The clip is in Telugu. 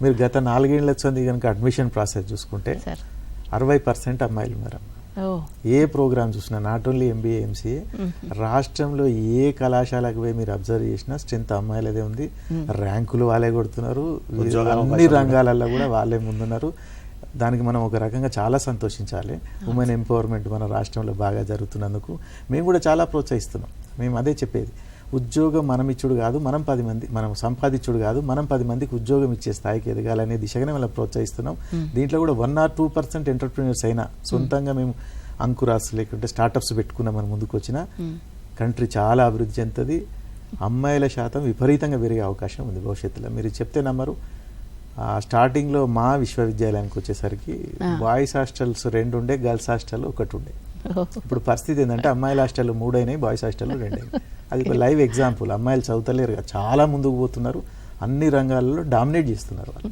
మీరు గత 4 ఏళ్ల సంది కనుక అడ్మిషన్ ప్రాసెస్ చూసుకుంటే 60% అమ్మాయిలు ఉన్నారు. ఏ ప్రోగ్రామ్ చూసినా, నాట్ ఓన్లీ ఎంబీఏ ఎంసీఏ, రాష్ట్రంలో ఏ కళాశాలకు పోయి మీరు అబ్జర్వ్ చేసినా స్ట్రెంత్ అమ్మాయిలదే ఉంది. ర్యాంకులు వాళ్ళే కొడుతున్నారు, అన్ని రంగాలలో కూడా వాళ్ళే ముందున్నారు. దానికి మనం ఒక రకంగా చాలా సంతోషించాలి. ఉమెన్ ఎంపవర్మెంట్ మన రాష్ట్రంలో బాగా జరుగుతున్నందుకు మేము కూడా చాలా ప్రోత్సహిస్తున్నాం. మేము అదే చెప్పేది, ఉద్యోగం మనం ఇచ్చుడు కాదు, మనం సంపాదించుడు కాదు, మనం 10 మందికి ఉద్యోగం ఇచ్చే స్థాయికి ఎదగాలనే దిశగానే మనం ప్రోత్సహిస్తున్నాం. దీంట్లో కూడా 1 or 2% ఎంటర్ప్రీనర్స్ అయినా సొంతంగా మేము అంకురాస్ లేకుంటే స్టార్టప్స్ పెట్టుకున్నామని ముందుకు వచ్చిన కంట్రీ చాలా అభివృద్ధి చెందుతుంది. అమ్మాయిల శాతం విపరీతంగా పెరిగే అవకాశం ఉంది భవిష్యత్తులో. మీరు చెప్తే నమ్మరు, స్టార్టింగ్లో మా విశ్వవిద్యాలయానికి వచ్చేసరికి బాయ్స్ హాస్టల్స్ 2 ఉండే, గర్ల్స్ హాస్టల్ 1 ఉండే. ఇప్పుడు పరిస్థితి ఏంటంటే అమ్మాయిల హాస్టల్ 3 అయినాయి, బాయ్స్ హాస్టల్ 2 అయినాయి. అది ఒక లైవ్ ఎగ్జాంపుల్. అమ్మాయిలు చదువుతలేరు, చాలా ముందుకు పోతున్నారు, అన్ని రంగాలలో డామినేట్ చేస్తున్నారు వాళ్ళు.